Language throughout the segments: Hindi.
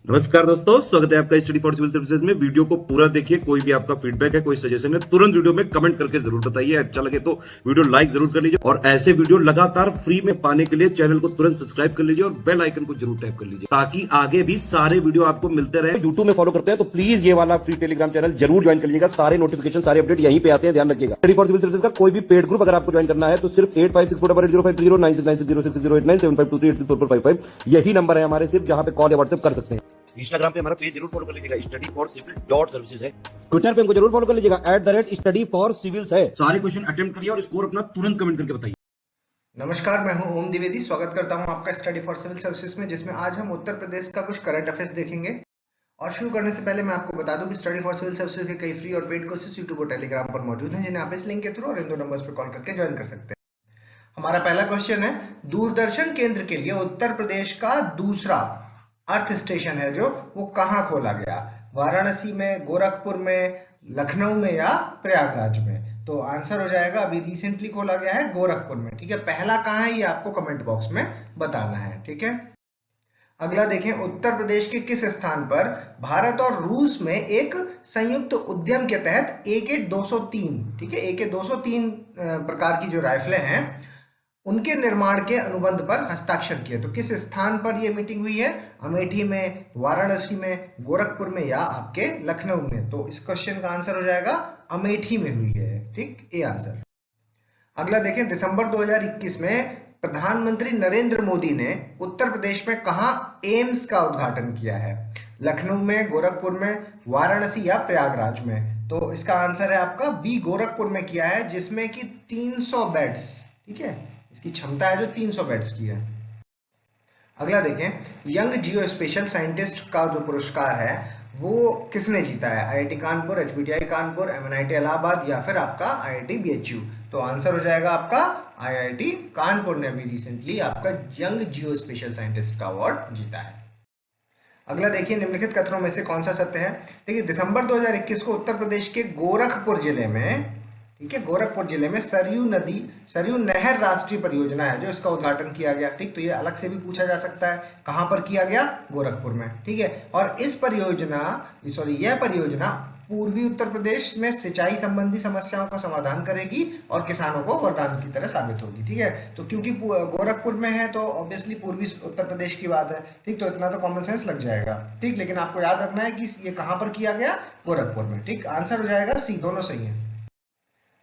नमस्कार दोस्तों, स्वागत है आपका स्टडी फॉर सिविल सर्विसेज में। वीडियो को पूरा देखिए। कोई भी आपका फीडबैक है, कोई सजेशन है, तुरंत वीडियो में कमेंट करके जरूर बताइए। अच्छा लगे तो वीडियो लाइक जरूर कर लीजिए और ऐसे वीडियो लगातार फ्री में पाने के लिए चैनल को तुरंत सब्सक्राइब कर लीजिए और बेल आइकन को जरूर टैप कर लीजिए ताकि आगे भी सारे वीडियो आपको मिलते रहे। यूट्यूब में फॉलो करते हैं तो प्लीज ये वाला फ्री टेलीग्राम चैनल जरूर ज्वाइन कर लीजिएगा। सारे नोटिफिकेशन, सारे अपडेट यहीं पे आते हैं, ध्यान रखिएगा। स्टडी फॉर सिविल सर्विसेज का कोई भी पेड ग्रुप अगर आपको ज्वाइन करना है तो सिर्फ 856480560609797523864455 यही नंबर है हमारे, सिर्फ जहां पे कॉल या व्हाट्सएप कर सकते हैं। इंस्टाग्राम पे हमारा पेज जरूर फॉलो कर लीजिएगा, study for civil dot services है। ट्विटर पे हमको जरूर फॉलो कर लीजिएगा, @study for civils है। सारे क्वेश्चन अटेम्प्ट करिए और स्कोर अपना तुरंत कमेंट करके बताइए। नमस्कार, मैं हूं ओम द्विवेदी। स्वागत करता हूं आपका स्टडी फॉर सिविल सर्विसेज में, जिसमें आज हम उत्तर प्रदेश का कुछ करंट अफेयर्स देखेंगे। और शुरू करने से पहले मैं आपको बता दूं कि स्टडी फॉर सिविल सर्विसेज के कई फ्री और पेड कोर्सेज यूट्यूब और टेलीग्राम पर मौजूद हैं, जिन्हें आप इस लिंक के थ्रू और इन दो नंबर्स पर कॉल करके ज्वाइन कर सकते हैं। हमारा पहला क्वेश्चन है, दूरदर्शन केंद्र के लिए उत्तर प्रदेश का दूसरा अर्थ स्टेशन है जो वो कहाँ खोला गया? वाराणसी में, गोरखपुर में, लखनऊ में या प्रयागराज में? तो आंसर हो जाएगा अभी रिसेंटली खोला गया है गोरखपुर में। ठीक है, पहला कहाँ है ये आपको कमेंट बॉक्स में बताना है। ठीक है, अगला देखें, उत्तर प्रदेश के किस स्थान पर भारत और रूस में एक संयुक्त उद्यम के तहत AK-203, ठीक है, AK-203 प्रकार की जो राइफलें हैं उनके निर्माण के अनुबंध पर हस्ताक्षर किए? तो किस स्थान पर यह मीटिंग हुई है? अमेठी में, वाराणसी में, गोरखपुर में या आपके लखनऊ में? तो इस क्वेश्चन का आंसर हो जाएगा अमेठी में हुई है। ठीक, ए आंसर। अगला देखें, दिसंबर 2021 में प्रधानमंत्री नरेंद्र मोदी ने उत्तर प्रदेश में कहां एम्स का उद्घाटन किया है? लखनऊ में, गोरखपुर में, वाराणसी या प्रयागराज में? तो इसका आंसर है आपका बी, गोरखपुर में किया है, जिसमें कि 300 बेड्स, ठीक है, इसकी क्षमता है जो 300 बेड्स की है। अगला देखें, यंग जियो स्पेशल साइंटिस्ट का जो पुरस्कार है वो किसने जीता है? IIT Kanpur, HBTI Kanpur, MNIT Allahabad या फिर आपका IIT BHU? तो आंसर हो जाएगा आपका IIT कानपुर ने अभी रिसेंटली आपका यंग जियो स्पेशल साइंटिस्ट का अवार्ड जीता है। अगला देखिए, निम्नलिखित कथनों में से कौन सा सत्य है? देखिए, दिसंबर 2021 को उत्तर प्रदेश के गोरखपुर जिले में, ठीक है, गोरखपुर जिले में सरयू नहर राष्ट्रीय परियोजना है जो इसका उद्घाटन किया गया। ठीक, तो ये अलग से भी पूछा जा सकता है, कहां पर किया गया? गोरखपुर में। ठीक है, और यह परियोजना पूर्वी उत्तर प्रदेश में सिंचाई संबंधी समस्याओं का समाधान करेगी और किसानों को वरदान की तरह साबित होगी। ठीक है, तो क्योंकि गोरखपुर में है तो ऑब्वियसली पूर्वी उत्तर प्रदेश की बात है। ठीक, तो इतना तो कॉमन सेंस लग जाएगा। ठीक, लेकिन आपको याद रखना है कि ये कहां पर किया गया? गोरखपुर में। ठीक, आंसर हो जाएगा सी, दोनों सही है।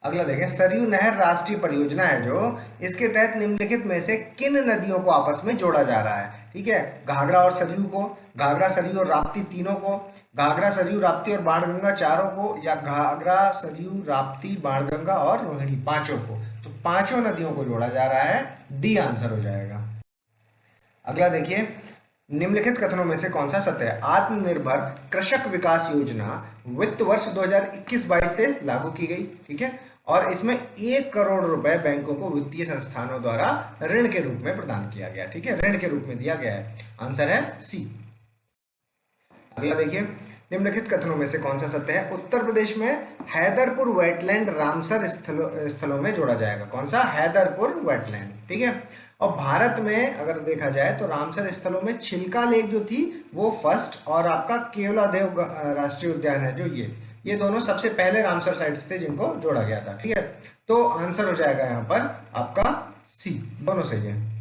अगला देखें, सरयू नहर राष्ट्रीय परियोजना है जो इसके तहत निम्नलिखित में से किन नदियों को आपस में जोड़ा जा रहा है? ठीक है, घाघरा और सरयू को, घाघरा, सरयू और राप्ती तीनों को, घाघरा, सरयू, राप्ती और बाणगंगा चारों को, या घाघरा, सरयू, राप्ती, बाणगंगा और रोहिणी पांचों को? तो पांचों नदियों को जोड़ा जा रहा है, डी आंसर हो जाएगा। अगला देखिए, निम्नलिखित कथनों में से कौन सा सत्य है? आत्मनिर्भर कृषक विकास योजना वित्त वर्ष 2021-22 से लागू की गई। ठीक है, और इसमें 1 करोड़ रुपए बैंकों को वित्तीय संस्थानों द्वारा ऋण के रूप में प्रदान किया गया। ठीक है, ऋण के रूप में दिया गया है, आंसर है सी। अगला देखिए, निम्नलिखित कथनों में से कौन सा सत्य है? उत्तर प्रदेश में हैदरपुर वेटलैंड रामसर स्थलों में जोड़ा जाएगा। कौन सा? हैदरपुर वेटलैंड। ठीक है, और भारत में अगर देखा जाए तो रामसर स्थलों में छिलका लेक जो थी वो फर्स्ट, और आपका केवलादेव राष्ट्रीय उद्यान है जो ये दोनों सबसे पहले रामसर साइट्स थे जिनको जोड़ा गया था। ठीक है, तो आंसर हो जाएगा यहाँ पर आपका सी, दोनों सही है।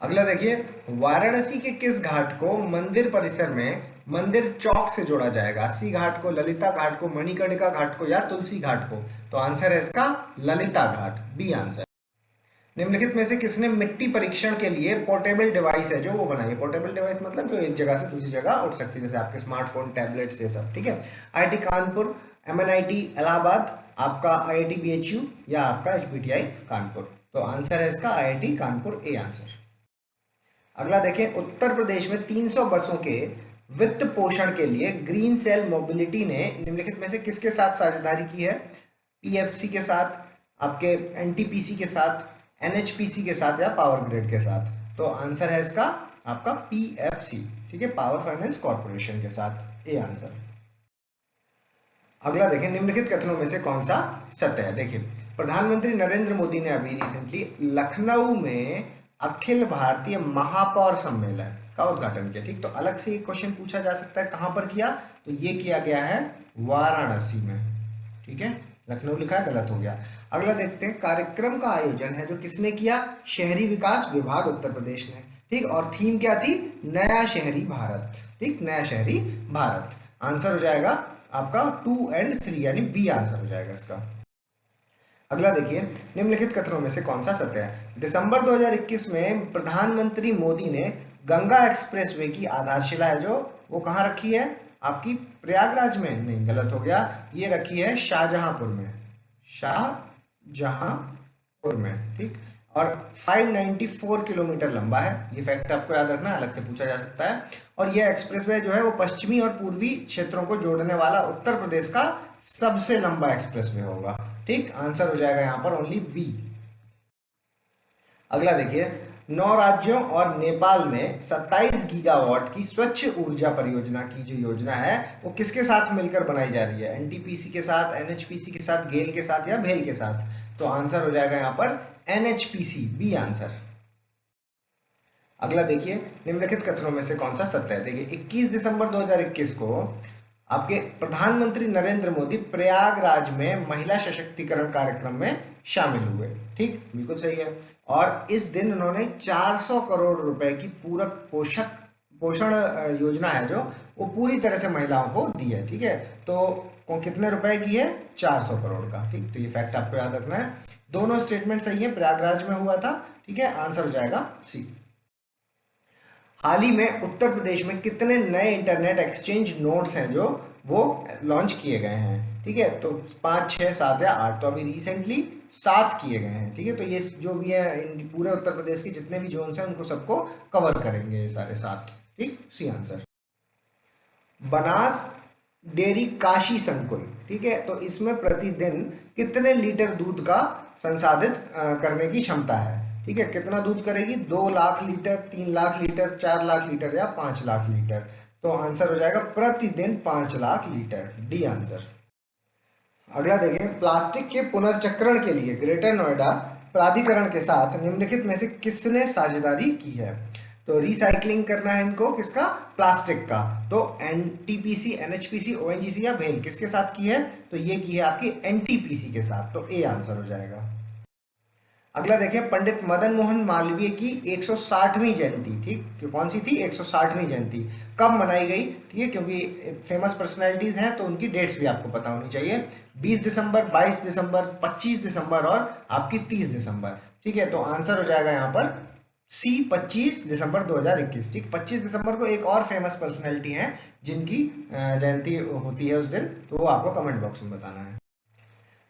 अगला देखिए, वाराणसी के किस घाट को मंदिर परिसर में मंदिर चौक से जोड़ा जाएगा? अस्सी घाट को, ललिता घाट को, मणिकर्णिका घाट को या तुलसी घाट को? तो आंसर है इसका ललिता घाट, बी आंसर। निम्नलिखित में से किसने मिट्टी परीक्षण के लिए पोर्टेबल डिवाइस है जो वो बनाई है? पोर्टेबल डिवाइस मतलब जो एक जगह से दूसरी जगह उठ सकती है, जैसे आपके स्मार्टफोन, टैबलेट्स, ये सब। ठीक है, IIT कानपुर, MNIT इलाहाबाद, आपका IIT BHU या आपका HBTI कानपुर? तो आंसर है इसका IIT कानपुर, ए आंसर। अगला देखें, उत्तर प्रदेश में 300 बसों के वित्त पोषण के लिए ग्रीन सेल मोबिलिटी ने निम्नलिखित में से किसके साथ साझेदारी की है? PFC के साथ, आपके NTPC के साथ, NHPC के साथ या पावर ग्रिड के साथ? तो आंसर है इसका आपका PFC, ठीक है, पावर फाइनेंस कॉर्पोरेशन के साथ, ए आंसर। अगला देखें, निम्नलिखित कथनों में से कौन सा सत्य है? देखिए, प्रधानमंत्री नरेंद्र मोदी ने अभी रिसेंटली लखनऊ में अखिल भारतीय महापौर सम्मेलन, का उद्घाटन किया। ठीक, तो अलग से एक क्वेश्चन पूछा जा सकता है कहाँ पर किया, तो ये किया गया है वाराणसी में। ठीक है, लखनऊ लिखा है, गलत हो गया। अगला देखते हैं, कार्यक्रम का आयोजन है जो किसने किया, शहरी विकास विभाग उत्तर प्रदेश ने। ठीक, और थीम क्या थी, नया शहरी भारत। ठीक, नया शहरी भारत। आंसर हो जाएगा आपका 2 और 3, यानी बी आंसर हो जाएगा इसका। अगला देखिए, निम्नलिखित कथनों में से कौन सा सत्य है। दिसंबर 2021 में प्रधानमंत्री मोदी ने गंगा एक्सप्रेसवे की आधारशिला है जो वो कहाँ रखी है, आपकी प्रयागराज में, नहीं गलत हो गया, ये रखी है शाहजहांपुर में, शाहजहांपुर में। ठीक, और 594 किलोमीटर लंबा है, ये फैक्ट आपको याद रखना, अलग से पूछा जा सकता है। और ये एक्सप्रेसवे जो है वो पश्चिमी और पूर्वी क्षेत्रों को जोड़ने वाला उत्तर प्रदेश का सबसे लंबा एक्सप्रेसवे होगा। ठीक, आंसर हो जाएगा यहाँ पर ओनली बी। अगला देखिए, 9 राज्यों और नेपाल में 27 गीगावाट की स्वच्छ ऊर्जा परियोजना की जो योजना है वो किसके साथ मिलकर बनाई जा रही है, एनटीपीसी के साथ, एनएचपीसी के साथ, गेल के साथ या भेल के साथ। तो आंसर हो जाएगा यहाँ पर एनएचपीसी, बी आंसर। अगला देखिए, निम्नलिखित कथनों में से कौन सा सत्य है। देखिए, 21 दिसंबर 2021 को आपके प्रधानमंत्री नरेंद्र मोदी प्रयागराज में महिला सशक्तिकरण कार्यक्रम में शामिल हुए। ठीक, बिल्कुल सही है। और इस दिन उन्होंने 400 करोड़ रुपए की पूरक पोषण योजना है जो वो पूरी तरह से महिलाओं को दी है। ठीक है, तो कितने रुपए की है, 400 करोड़ का। ठीक, तो ये फैक्ट आपको याद रखना है। दोनों स्टेटमेंट सही है, प्रयागराज में हुआ था। ठीक है, आंसर हो जाएगा सी। हाल ही में उत्तर प्रदेश में कितने नए इंटरनेट एक्सचेंज नोड्स हैं जो वो लॉन्च किए गए हैं। ठीक है, तो 5, 6, 7 या 8, तो अभी रिसेंटली 7 किए गए हैं। ठीक है, तो ये जो भी है पूरे उत्तर प्रदेश के जितने भी जोन्स हैं उनको सबको कवर करेंगे ये सारे 7। ठीक, C answer. Banas dairy Kashi संकुल, ठीक है, तो इसमें प्रतिदिन कितने लीटर दूध का संसाधित करने की क्षमता है। ठीक है, कितना दूध करेगी, 2 lakh litre, 3 lakh litre, 4 lakh litre या 5 लाख लीटर। तो आंसर हो जाएगा प्रतिदिन 5 लाख लीटर, डी आंसर। अगला देखें, प्लास्टिक के पुनर्चक्रण के लिए ग्रेटर नोएडा प्राधिकरण के साथ निम्नलिखित में से किसने साझेदारी की है। तो रिसाइकलिंग करना है इनको, किसका, प्लास्टिक का। तो एनटीपीसी, एनएचपीसी, ओएनजीसी या भेल किसके साथ की है, तो ये की है आपकी एनटीपीसी के साथ, तो ए आंसर हो जाएगा। अगला देखिए, पंडित मदन मोहन मालवीय की 160वीं जयंती, ठीक, कौन सी थी, 160वीं जयंती कब मनाई गई। ठीक है, क्योंकि फेमस पर्सनैलिटीज हैं तो उनकी डेट्स भी आपको पता होनी चाहिए। 20 दिसंबर, 22 दिसंबर, 25 दिसंबर और आपकी 30 दिसंबर। ठीक है, तो आंसर हो जाएगा यहाँ पर सी, 25 दिसंबर 2021। ठीक, 25 दिसंबर को एक और फेमस पर्सनैलिटी है जिनकी जयंती होती है उस दिन, तो वो आपको कमेंट बॉक्स में बताना है।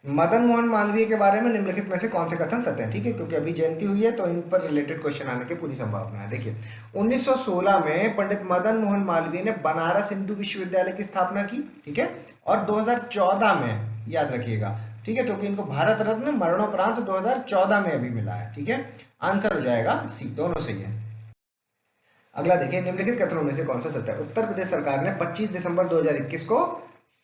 मदन मोहन मालवीय के बारे में निम्नलिखित में से कौन से कथन सत्य हैं। ठीक है, क्योंकि अभी जयंती हुई है तो इन पर रिलेटेड क्वेश्चन आने की पूरी संभावना है। देखिए, 1916 में पंडित मदन मोहन मालवीय ने बनारस हिंदू विश्वविद्यालय की स्थापना की। ठीक है, और 2014 में, याद रखिएगा, ठीक है, क्योंकि इनको भारत रत्न मरणोपरांत 2014 में अभी मिला है। ठीक है, आंसर हो जाएगा सी, दोनों सही है। अगला देखिए, निम्नलिखित कथनों में से कौन सा सत्य है। उत्तर प्रदेश सरकार ने 25 दिसंबर 2021 को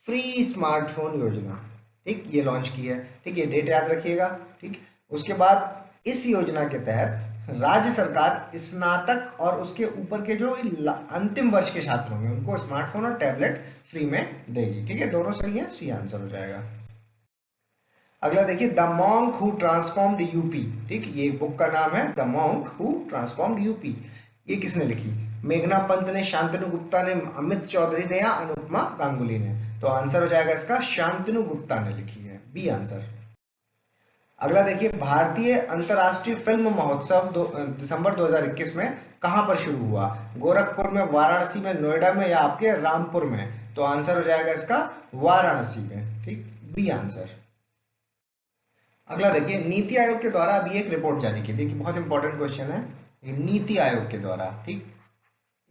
फ्री स्मार्टफोन योजना, ठीक, ये लॉन्च की है। ठीक, ये डेट याद रखिएगा। ठीक, उसके बाद इस योजना के तहत राज्य सरकार स्नातक और उसके ऊपर के जो अंतिम वर्ष के छात्र होंगे उनको स्मार्टफोन और टैबलेट फ्री में देगी। ठीक है, दोनों सही है, सी आंसर हो जाएगा। अगला देखिए, the monk who transformed UP, ठीक, ये बुक का नाम है the monk who transformed UP. ये किसने लिखी, मेघना पंत ने, शांतनु गुप्ता ने, अमित चौधरी ने या अनुपमा गांगुली ने। तो आंसर हो जाएगा इसका शांतनु गुप्ता ने लिखी है, बी आंसर। अगला देखिए, भारतीय अंतर्राष्ट्रीय फिल्म महोत्सव दिसंबर 2021 में कहां पर शुरू हुआ, गोरखपुर में, वाराणसी में, नोएडा में या आपके रामपुर में। तो आंसर हो जाएगा इसका वाराणसी में। ठीक, बी आंसर। अगला देखिए, नीति आयोग के द्वारा अभी एक रिपोर्ट जारी की। देखिए, बहुत इंपॉर्टेंट क्वेश्चन है ये, नीति आयोग के द्वारा, ठीक,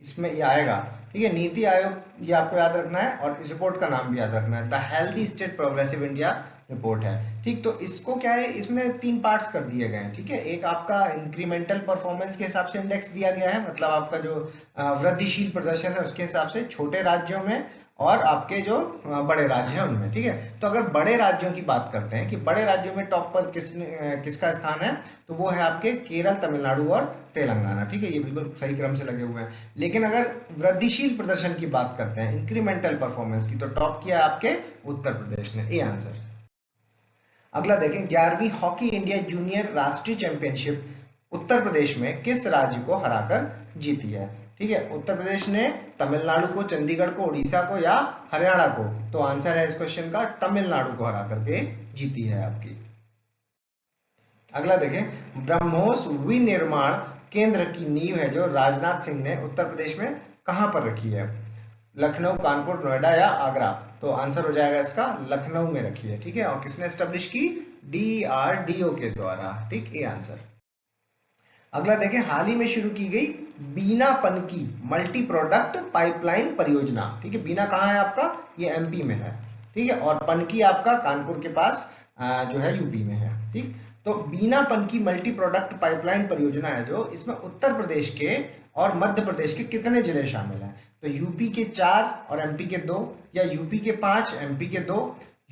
इसमें ये आएगा। ठीक है, नीति आयोग, ये आपको याद रखना है और इस रिपोर्ट का नाम भी याद रखना है, the healthy state progressive India report है। ठीक, तो इसको क्या है, इसमें 3 पार्ट्स कर दिए गए हैं। ठीक है, एक आपका इंक्रीमेंटल परफॉर्मेंस के हिसाब से इंडेक्स दिया गया है, मतलब आपका जो वृद्धिशील प्रदर्शन है उसके हिसाब से छोटे राज्यों में और आपके जो बड़े राज्य हैं उनमें, ठीक है। तो अगर बड़े राज्यों की बात करते हैं कि बड़े राज्यों में टॉप पर किसका स्थान है, तो वो है आपके केरल, तमिलनाडु और तेलंगाना, ठीक है। ये बिल्कुल सही क्रम से लगे हुए हैं। लेकिन अगर वृद्धिशील प्रदर्शन की बात करते हैं, इंक्रीमेंटल परफॉर्मेंस की, तो टॉप किया है आपके उत्तर प्रदेश ने। A answer. अगला देखें, 11वीं हॉकी इंडिया जूनियर राष्ट्रीय चैंपियनशिप उत्तर प्रदेश में किस राज्य को हराकर जीती है, ठीक है। उत्तर प्रदेश ने तमिलनाडु को, चंडीगढ़ को, उड़ीसा को या हरियाणा को, तो आंसर है इस क्वेश्चन का तमिलनाडु को हरा करके जीती है आपकी। अगला देखें, ब्रह्मोस विनिर्माण केंद्र की नींव है जो राजनाथ सिंह ने उत्तर प्रदेश में कहां पर रखी है, लखनऊ, कानपुर, नोएडा या आगरा, तो आंसर हो जाएगा इसका लखनऊ में रखी है, ठीक है। और किसने एस्टेब्लिश की, DRDO के द्वारा, ठीक, ये आंसर। अगला देखें, हाल ही में शुरू की गई बीना पनकी मल्टी प्रोडक्ट पाइपलाइन परियोजना, ठीक है। बीना कहाँ है आपका, ये MP में है, ठीक है। और पनकी आपका कानपुर के पास जो है UP में है, ठीक। तो बीना पनकी मल्टी प्रोडक्ट पाइपलाइन परियोजना है जो, इसमें उत्तर प्रदेश के और मध्य प्रदेश के कितने जिले शामिल हैं, तो UP के 4 और MP के 2, या UP के 5 MP के 2,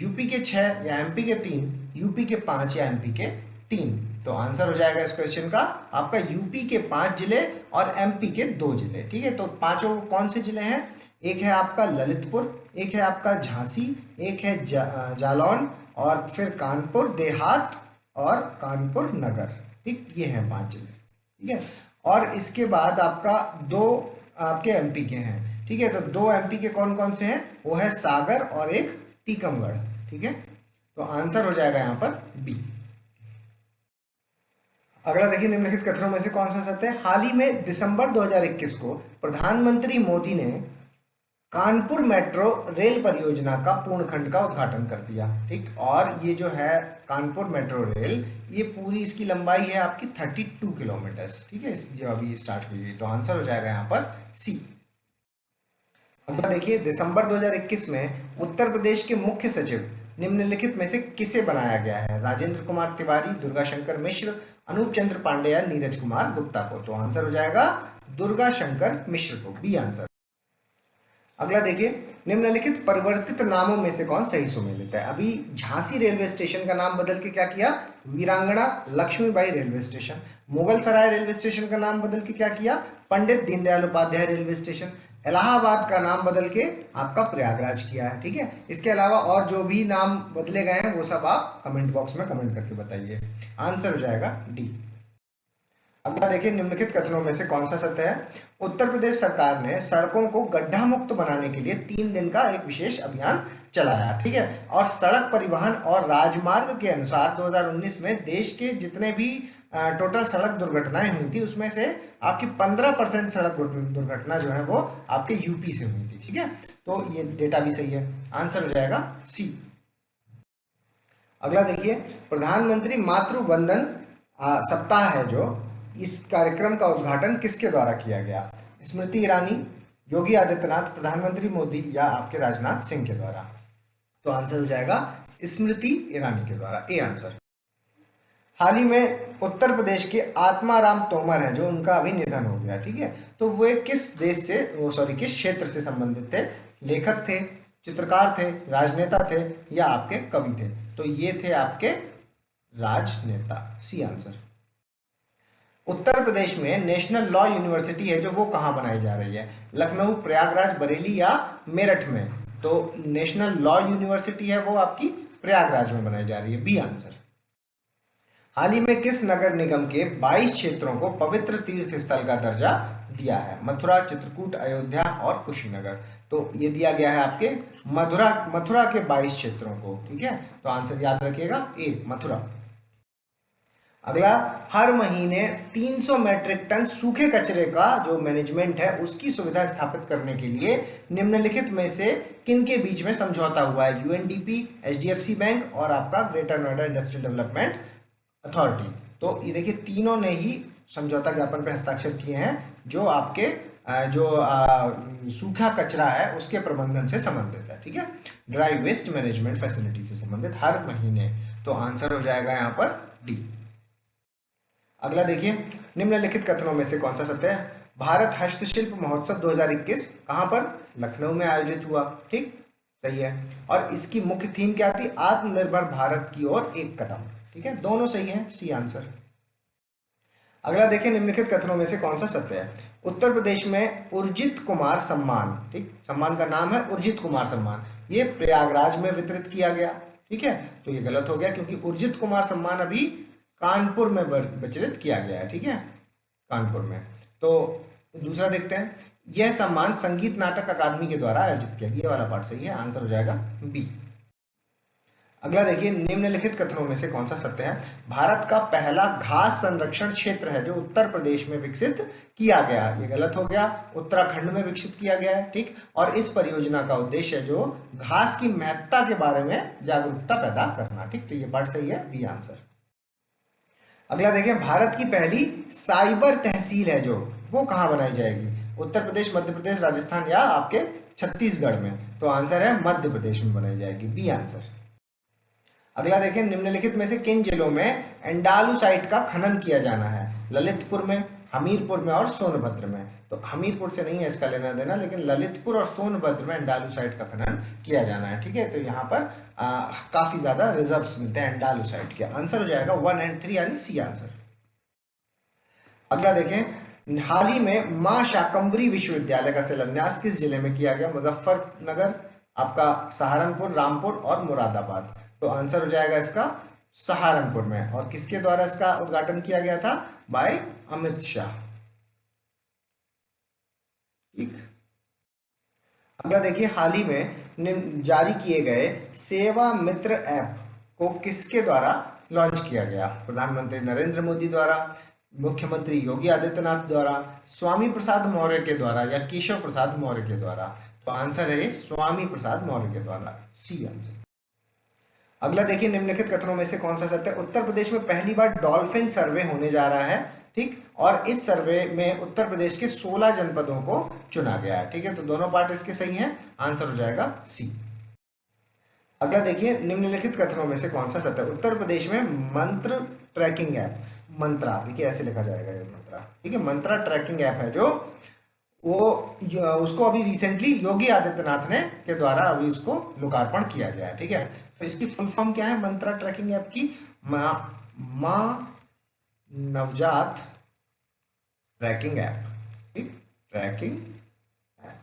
UP के 6 या MP के 3, UP के 5 या MP के 3, तो आंसर हो जाएगा इस क्वेश्चन का आपका UP के 5 जिले और MP के 2 जिले, ठीक है। तो पांचों कौन से जिले हैं, एक है आपका ललितपुर, एक है आपका झांसी, एक है जालौन, और फिर कानपुर देहात और कानपुर नगर, ठीक, ये हैं 5 जिले, ठीक है। और इसके बाद आपका 2 आपके MP के हैं, ठीक है। तो 2 MP के कौन कौन से हैं, वो है सागर और एक टीकमगढ़, ठीक है। तो आंसर हो जाएगा यहाँ पर B। अगला देखिए, निम्नलिखित कथनों में से कौन सा सत्य है। हाल ही में दिसंबर 2021 को प्रधानमंत्री मोदी ने कानपुर मेट्रो रेल परियोजना का पूर्ण खंड का उद्घाटन कर दिया, ठीक। और ये जो है कानपुर मेट्रो रेल, ये पूरी इसकी लंबाई है आपकी 32 किलोमीटर, ठीक है, जो अभी स्टार्ट की गई, तो आंसर हो जाएगा यहाँ पर C। अगला देखिए, दिसंबर 2021 में उत्तर प्रदेश के मुख्य सचिव निम्नलिखित में से किसे बनाया गया है, राजेंद्र कुमार तिवारी, दुर्गा शंकर मिश्र, अनूप चंद्र पांडे या नीरज कुमार गुप्ता को, तो आंसर हो जाएगा दुर्गा शंकर मिश्र को, B आंसर। अगला देखिए, निम्नलिखित परिवर्तित नामों में से कौन सही सुमेलित है। अभी झांसी रेलवे स्टेशन का नाम बदल के क्या किया, वीरांगना लक्ष्मीबाई रेलवे स्टेशन। मुगल सराय रेलवे स्टेशन का नाम बदल के क्या किया, पंडित दीनदयाल उपाध्याय रेलवे स्टेशन। इलाहाबाद का नाम बदल के आपका प्रयागराज किया है, ठीक है। इसके अलावा और जो भी नाम बदले गए हैं वो सब आप कमेंट बॉक्स में कमेंट करके बताइए। आंसर हो जाएगा D। अगला देखिए, निम्नलिखित कथनों में से कौन सा सत्य है। उत्तर प्रदेश सरकार ने सड़कों को गड्ढा मुक्त बनाने के लिए 3 दिन का एक विशेष अभियान चलाया, ठीक है। और सड़क परिवहन और राजमार्ग के अनुसार 2019 में देश के जितने भी टोटल सड़क दुर्घटनाएं हुई थी, उसमें से आपकी 15% सड़क दुर्घटना जो है वो आपके UP से हुई थी, ठीक है। तो ये डेटा भी सही है, आंसर हो जाएगा C। अगला देखिए, प्रधानमंत्री मातृ वंदन सप्ताह है जो, इस कार्यक्रम का उद्घाटन किसके द्वारा किया गया, स्मृति ईरानी, योगी आदित्यनाथ, प्रधानमंत्री मोदी या आपके राजनाथ सिंह के द्वारा, तो आंसर हो जाएगा स्मृति ईरानी के द्वारा, A आंसर। हाल ही में उत्तर प्रदेश के आत्माराम तोमर हैं जो, उनका अभी निधन हो गया, ठीक है। तो वे किस देश से, किस क्षेत्र से संबंधित थे, लेखक थे, चित्रकार थे, राजनेता थे या आपके कवि थे, तो ये थे आपके राजनेता, C आंसर। उत्तर प्रदेश में नेशनल लॉ यूनिवर्सिटी है जो, वो कहाँ बनाई जा रही है, लखनऊ, प्रयागराज, बरेली या मेरठ में, तो नेशनल लॉ यूनिवर्सिटी है वो आपकी प्रयागराज में बनाई जा रही है, B आंसर। हाल ही में किस नगर निगम के 22 क्षेत्रों को पवित्र तीर्थ स्थल का दर्जा दिया है, मथुरा, चित्रकूट, अयोध्या और कुशीनगर, तो ये दिया गया है आपके मथुरा के 22 क्षेत्रों को, ठीक है। तो आंसर याद रखिएगा A मथुरा। अगला, हर महीने 300 मैट्रिक टन सूखे कचरे का जो मैनेजमेंट है उसकी सुविधा स्थापित करने के लिए निम्नलिखित में से किन के बीच में समझौता हुआ है, UNDP, HDFC बैंक और आपका greater Noida industrial development authority, तो ये देखिए तीनों ने ही समझौता ज्ञापन पर हस्ताक्षर किए हैं जो आपके सूखा कचरा है उसके प्रबंधन से संबंधित है, ठीक है, ड्राई वेस्ट मैनेजमेंट फैसिलिटी से संबंधित हर महीने, तो आंसर हो जाएगा यहाँ पर D। अगला देखिए, निम्नलिखित कथनों में से कौन सा सत्य है। भारत हस्तशिल्प महोत्सव 2021 कहाँ पर? लखनऊ में आयोजित हुआ। ठीक, सही है। और इसकी मुख्य थीम क्या थी? आत्मनिर्भर भारत की ओर एक कदम। ठीक है, दोनों सही है, सी आंसर। अगला देखिए, निम्नलिखित कथनों में से कौन सा सत्य है? उत्तर प्रदेश में उर्जित कुमार सम्मान, ठीक, सम्मान का नाम है उर्जित कुमार सम्मान, ये प्रयागराज में वितरित किया गया। ठीक है, तो ये गलत हो गया क्योंकि उर्जित कुमार सम्मान अभी कानपुर में वितरित किया गया है। ठीक है, कानपुर में। तो दूसरा देखते हैं, यह सम्मान संगीत नाटक अकादमी के द्वारा आयोजित किया गया। ये वाला पार्ट सही है, आंसर हो जाएगा बी। अगला देखिए, निम्नलिखित कथनों में से कौन सा सत्य है? भारत का पहला घास संरक्षण क्षेत्र है जो उत्तर प्रदेश में विकसित किया गया। ये गलत हो गया, उत्तराखंड में विकसित किया गया है। ठीक, और इस परियोजना का उद्देश्य है जो घास की महत्ता के बारे में जागरूकता पैदा करना। ठीक, तो ये पार्ट सही है, बी आंसर। अगला देखिए, भारत की पहली साइबर तहसील है जो, वो कहाँ बनाई जाएगी? उत्तर प्रदेश, मध्य प्रदेश, राजस्थान या आपके छत्तीसगढ़ में? तो आंसर है मध्य प्रदेश में बनाई जाएगी, बी आंसर। अगला देखें, निम्नलिखित में से किन जिलों में एंडालुसाइट का खनन किया जाना है? ललितपुर में, हमीरपुर में और सोनभद्र में। तो हमीरपुर से नहीं है इसका लेना देना, लेकिन ललितपुर और सोनभद्र में एंडालुसाइट का खनन किया जाना है। ठीक है, तो यहाँ पर काफी ज्यादा रिजर्व्स मिलते हैं एंडालुसाइट के। आंसर हो जाएगा 1 और 3 यानी सी आंसर। अगला देखें, हाल ही में मां शाकंभरी विश्वविद्यालय का शिलान्यास किस जिले में किया गया? मुजफ्फरनगर, आपका सहारनपुर, रामपुर और मुरादाबाद। तो आंसर हो जाएगा इसका सहारनपुर में। और किसके द्वारा इसका उद्घाटन किया गया था? बाय अमित शाह। ठीक, अगला देखिए, हाल ही में जारी किए गए सेवा मित्र ऐप को किसके द्वारा लॉन्च किया गया? प्रधानमंत्री नरेंद्र मोदी द्वारा, मुख्यमंत्री योगी आदित्यनाथ द्वारा, स्वामी प्रसाद मौर्य के द्वारा या केशव प्रसाद मौर्य के द्वारा? तो आंसर है स्वामी प्रसाद मौर्य के द्वारा, सी आंसर। अगला देखिए, निम्नलिखित कथनों में से कौन सा सत्य है? उत्तर प्रदेश में पहली बार डॉल्फिन सर्वे होने जा रहा है। ठीक, और इस सर्वे में उत्तर प्रदेश के 16 जनपदों को चुना गया है। ठीक है, तो दोनों पार्ट इसके सही हैं, आंसर हो जाएगा सी। अगला देखिए, निम्नलिखित कथनों में से कौन सा सत्य है? उत्तर प्रदेश में मंत्र ट्रैकिंग ऐप, मंत्रा, देखिए ऐसे लिखा जाएगा ये मंत्रा। ठीक है, मंत्रा ट्रैकिंग ऐप है जो उसको अभी रिसेंटली योगी आदित्यनाथ ने के द्वारा अभी उसको लोकार्पण किया गया है। ठीक है, तो इसकी फुल फॉर्म क्या है मंत्रा ट्रैकिंग ऐप की? मां नवजात ट्रैकिंग ऐप। ठीक, ट्रैकिंग ऐप,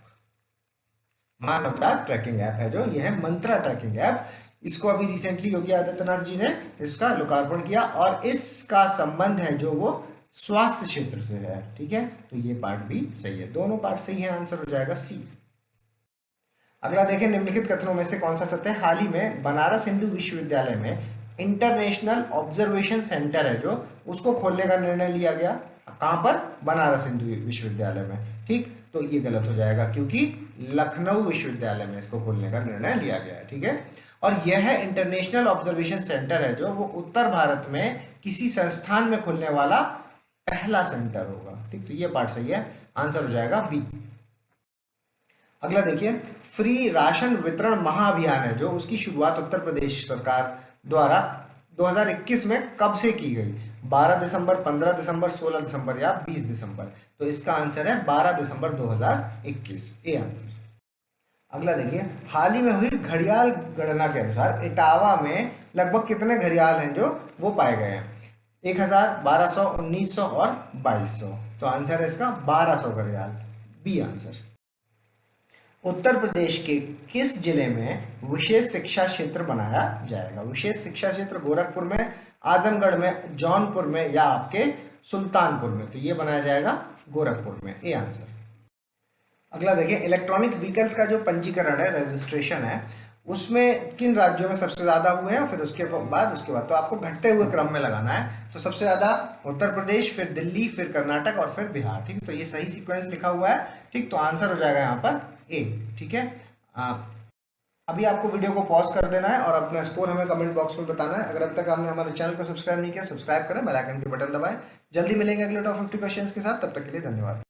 मां नवजात ट्रैकिंग ऐप है जो, ये है मंत्रा ट्रैकिंग ऐप। इसको अभी रिसेंटली योगी आदित्यनाथ जी ने इसका लोकार्पण किया और इसका संबंध है जो वो स्वास्थ्य क्षेत्र से है। ठीक है, तो ये पार्ट भी सही है, दोनों पार्ट सही है, आंसर हो जाएगा सी। अगला देखें, निम्नलिखित कथनों में से कौन सा सत्य है? हाल ही में बनारस हिंदू विश्वविद्यालय में इंटरनेशनल ऑब्जर्वेशन सेंटर है जो, उसको खोलने का निर्णय लिया गया। कहां पर? बनारस हिंदू विश्वविद्यालय में। ठीक, तो ये गलत हो जाएगा क्योंकि लखनऊ विश्वविद्यालय में इसको खोलने का निर्णय लिया गया है। ठीक है, और यह इंटरनेशनल ऑब्जर्वेशन सेंटर है जो वो उत्तर भारत में किसी संस्थान में खुलने वाला पहला सेंटर होगा। ठीक, तो ये पार्ट सही है, आंसर हो जाएगा बी। अगला देखिए, फ्री राशन वितरण महाअभियान है जो, उसकी शुरुआत उत्तर प्रदेश सरकार द्वारा 2021 में कब से की गई? 12 दिसंबर, 15 दिसंबर, 16 दिसंबर या 20 दिसंबर? तो इसका आंसर है 12 दिसंबर 2021, ए आंसर। अगला देखिए, हाल ही में हुई घड़ियाल गणना के अनुसार इटावा में लगभग कितने घड़ियाल हैं जो वो पाए गए हैं? 1000, 1200, 1900 और 2200। तो आंसर है इसका 1200 घड़ियाल, बी आंसर। उत्तर प्रदेश के किस जिले में विशेष शिक्षा क्षेत्र बनाया जाएगा? विशेष शिक्षा क्षेत्र गोरखपुर में, आजमगढ़ में, जौनपुर में या आपके सुल्तानपुर में? तो ये बनाया जाएगा गोरखपुर में, ए आंसर। अगला देखिए, इलेक्ट्रॉनिक व्हीकल्स का जो पंजीकरण है, रजिस्ट्रेशन है, उसमें किन राज्यों में सबसे ज्यादा हुए हैं? फिर उसके बाद तो आपको घटते हुए क्रम में लगाना है। तो सबसे ज्यादा उत्तर प्रदेश, फिर दिल्ली, फिर कर्नाटक और फिर बिहार। ठीक, तो ये सही सीक्वेंस लिखा हुआ है। ठीक, तो आंसर हो जाएगा यहाँ पर ए। ठीक है, अभी आपको वीडियो को पॉज कर देना है और अपना स्कोर हमें कमेंट बॉक्स में बताना है। अगर अब तक आपने हमारे चैनल को सब्सक्राइब नहीं किया, सब्सक्राइब करें, बेल आइकन के बटन दबाएं। जल्दी मिलेंगे अगले टॉप 50 क्वेश्चंस के साथ, तब तक के लिए धन्यवाद।